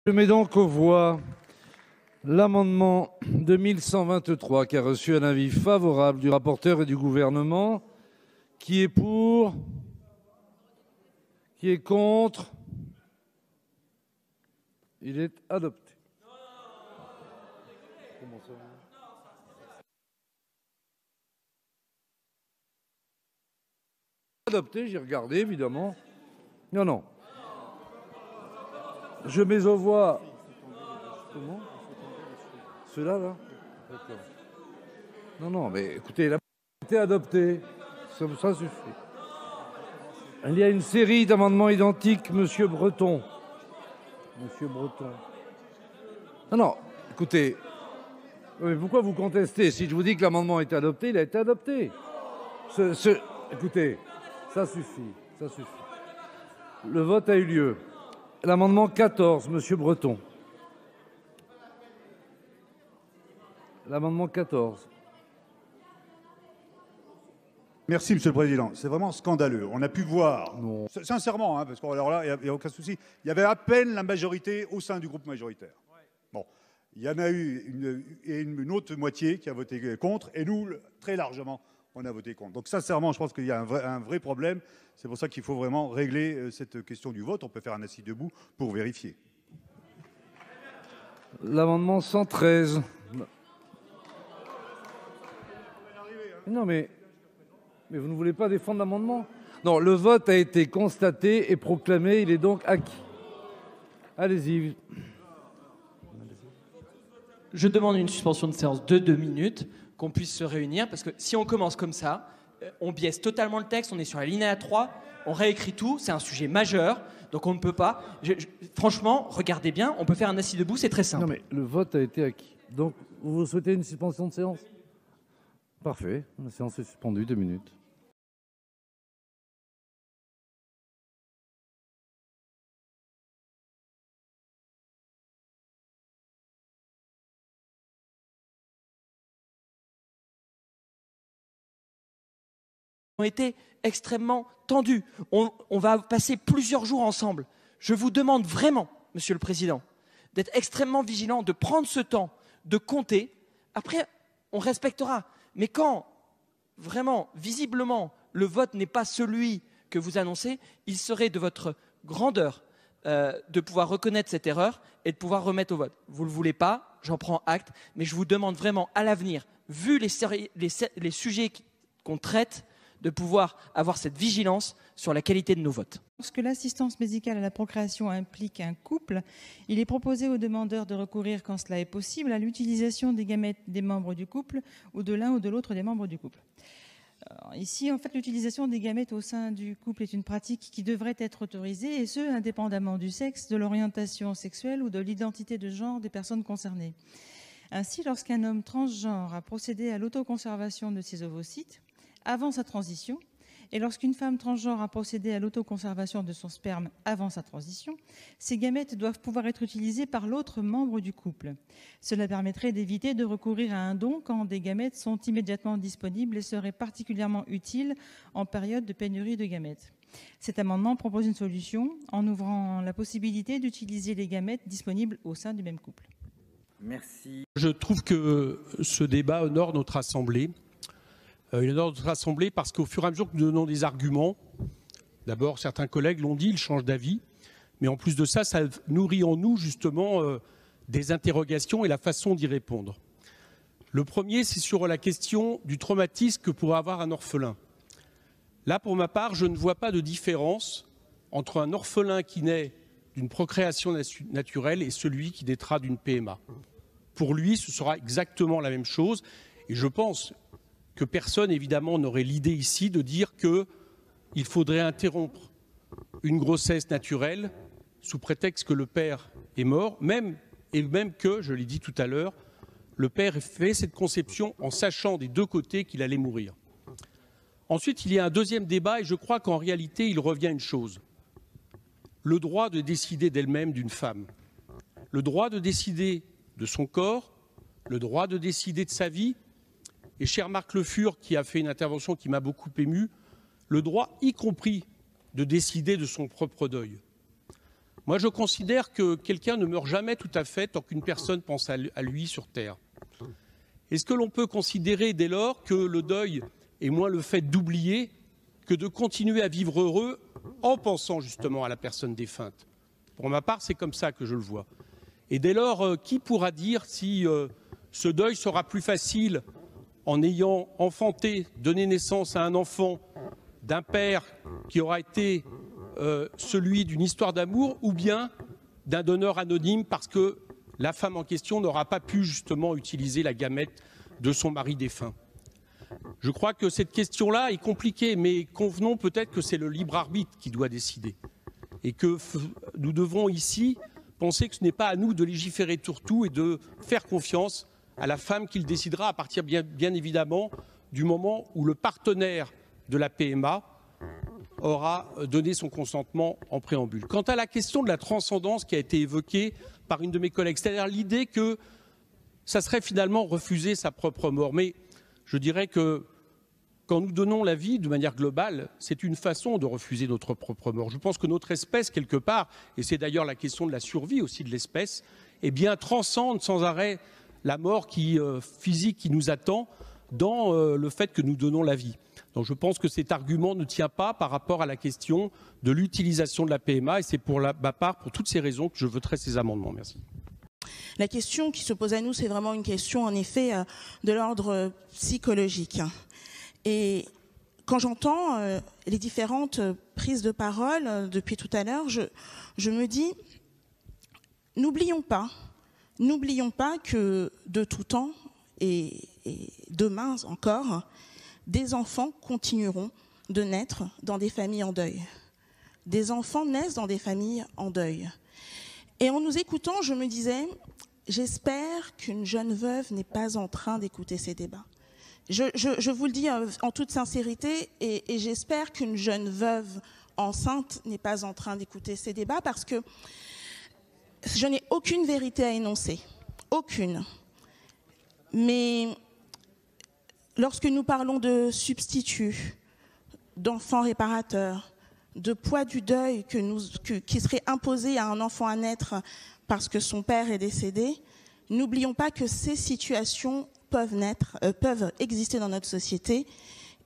Je mets donc aux voix l'amendement 2123 qui a reçu un avis favorable du rapporteur et du gouvernement. Qui est pour? Qui est contre? Il est adopté. Comment ça? Adopté, j'ai regardé évidemment. Non. Je mets aux voix. Comment? Ceux-là, là? D'accord. Non, mais écoutez, la a été adoptée. Ça suffit. Il y a une série d'amendements identiques, Monsieur Breton. Non, écoutez. Mais pourquoi vous contestez? Si je vous dis que l'amendement a été adopté, il a été adopté. Écoutez, ça suffit. Le vote a eu lieu. L'amendement 14, Monsieur Breton. L'amendement 14. Merci, Monsieur le Président. C'est vraiment scandaleux. On a pu voir, sincèrement, parce que alors là, il n'y a aucun souci, il y avait à peine la majorité au sein du groupe majoritaire. Bon, il y en a eu une autre moitié qui a voté contre, et nous, très largement, on a voté contre. Donc sincèrement, je pense qu'il y a un vrai problème. C'est pour ça qu'il faut vraiment régler cette question du vote. On peut faire un assis debout pour vérifier. L'amendement 113. Non, mais vous ne voulez pas défendre l'amendement? Non, le vote a été constaté et proclamé. Il est donc acquis. Allez-y. Je demande une suspension de séance de 2 minutes, qu'on puisse se réunir, parce que si on commence comme ça, on biaise totalement le texte, on est sur la linéa 3, on réécrit tout, c'est un sujet majeur, donc on ne peut pas. Franchement, regardez bien, on peut faire un assis debout, c'est très simple. Non, mais le vote a été acquis. Donc, vous souhaitez une suspension de séance? Parfait. La séance est suspendue, 2 minutes. Ont été extrêmement tendus. On va passer plusieurs jours ensemble. Je vous demande vraiment, Monsieur le Président, d'être extrêmement vigilant, de prendre ce temps, de compter. Après, on respectera. Mais quand, vraiment, visiblement, le vote n'est pas celui que vous annoncez, il serait de votre grandeur de pouvoir reconnaître cette erreur et de pouvoir remettre au vote. Vous ne le voulez pas, j'en prends acte, mais je vous demande vraiment, à l'avenir, vu les sujets qu'on traite, de pouvoir avoir cette vigilance sur la qualité de nos votes. Lorsque l'assistance médicale à la procréation implique un couple, il est proposé aux demandeurs de recourir, quand cela est possible, à l'utilisation des gamètes des membres du couple ou de l'un ou de l'autre des membres du couple. Ici, en fait, l'utilisation des gamètes au sein du couple est une pratique qui devrait être autorisée, et ce, indépendamment du sexe, de l'orientation sexuelle ou de l'identité de genre des personnes concernées. Ainsi, lorsqu'un homme transgenre a procédé à l'autoconservation de ses ovocytes, avant sa transition, et lorsqu'une femme transgenre a procédé à l'autoconservation de son sperme avant sa transition, ces gamètes doivent pouvoir être utilisées par l'autre membre du couple. Cela permettrait d'éviter de recourir à un don quand des gamètes sont immédiatement disponibles et serait particulièrement utile en période de pénurie de gamètes. Cet amendement propose une solution en ouvrant la possibilité d'utiliser les gamètes disponibles au sein du même couple. Merci. Je trouve que ce débat honore notre Assemblée. Il honore notre Assemblée parce qu'au fur et à mesure que nous donnons des arguments, d'abord certains collègues l'ont dit, ils changent d'avis, mais en plus de ça, ça nourrit en nous justement des interrogations et la façon d'y répondre. Le premier, c'est sur la question du traumatisme que pourrait avoir un orphelin. Là, pour ma part, je ne vois pas de différence entre un orphelin qui naît d'une procréation naturelle et celui qui naîtra d'une PMA. Pour lui, ce sera exactement la même chose, et je pense que personne, évidemment, n'aurait l'idée ici de dire qu'il faudrait interrompre une grossesse naturelle sous prétexte que le père est mort, même que, je l'ai dit tout à l'heure, le père ait fait cette conception en sachant des deux côtés qu'il allait mourir. Ensuite, il y a un deuxième débat, et je crois qu'en réalité, il revient à une chose. Le droit de décider d'elle-même d'une femme. Le droit de décider de son corps, le droit de décider de sa vie, et cher Marc Le Fur, qui a fait une intervention qui m'a beaucoup ému, le droit y compris de décider de son propre deuil. Moi, je considère que quelqu'un ne meurt jamais tout à fait tant qu'une personne pense à lui sur Terre. Est-ce que l'on peut considérer dès lors que le deuil est moins le fait d'oublier que de continuer à vivre heureux en pensant justement à la personne défunte? Pour ma part, c'est comme ça que je le vois. Et dès lors, qui pourra dire si ce deuil sera plus facile en ayant enfanté, donné naissance à un enfant d'un père qui aura été celui d'une histoire d'amour, ou bien d'un donneur anonyme parce que la femme en question n'aura pas pu justement utiliser la gamète de son mari défunt. Je crois que cette question-là est compliquée, mais convenons peut-être que c'est le libre arbitre qui doit décider. Et que nous devons ici penser que ce n'est pas à nous de légiférer sur tout et de faire confiance à la femme qui le décidera à partir bien évidemment du moment où le partenaire de la PMA aura donné son consentement en préambule. Quant à la question de la transcendance qui a été évoquée par une de mes collègues, c'est-à-dire l'idée que ça serait finalement refuser sa propre mort. Mais je dirais que quand nous donnons la vie de manière globale, c'est une façon de refuser notre propre mort. Je pense que notre espèce, quelque part, et c'est d'ailleurs la question de la survie aussi de l'espèce, eh bien, transcende sans arrêt la mort physique qui nous attend dans le fait que nous donnons la vie. Donc je pense que cet argument ne tient pas par rapport à la question de l'utilisation de la PMA et c'est pour ma part, pour toutes ces raisons, que je voterai ces amendements. Merci. La question qui se pose à nous, c'est vraiment une question en effet de l'ordre psychologique. Et quand j'entends les différentes prises de parole depuis tout à l'heure, je me dis, n'oublions pas que de tout temps et demain encore, des enfants continueront de naître dans des familles en deuil. Des enfants naissent dans des familles en deuil. Et en nous écoutant, je me disais, j'espère qu'une jeune veuve n'est pas en train d'écouter ces débats. Je vous le dis en toute sincérité, et j'espère qu'une jeune veuve enceinte n'est pas en train d'écouter ces débats, parce que je n'ai aucune vérité à énoncer. Aucune. Mais lorsque nous parlons de substituts, d'enfants réparateurs, de poids du deuil qui serait imposé à un enfant à naître parce que son père est décédé, n'oublions pas que ces situations peuvent exister dans notre société,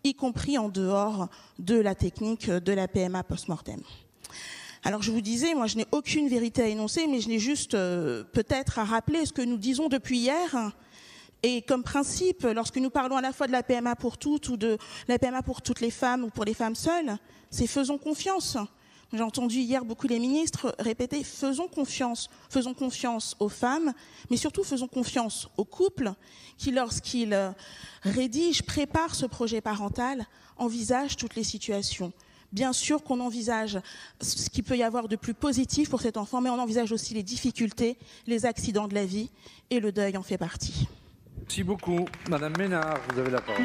y compris en dehors de la technique de la PMA post-mortem. Alors je vous disais, moi je n'ai aucune vérité à énoncer, mais je n'ai juste peut-être à rappeler ce que nous disons depuis hier. Et comme principe, lorsque nous parlons à la fois de la PMA pour toutes ou de la PMA pour toutes les femmes ou pour les femmes seules, c'est faisons confiance. J'ai entendu hier beaucoup les ministres répéter faisons confiance aux femmes, mais surtout faisons confiance aux couples qui, lorsqu'ils rédigent, préparent ce projet parental, envisagent toutes les situations. Bien sûr qu'on envisage ce qu'il peut y avoir de plus positif pour cet enfant, mais on envisage aussi les difficultés, les accidents de la vie, et le deuil en fait partie. Merci beaucoup. Madame Ménard, vous avez la parole.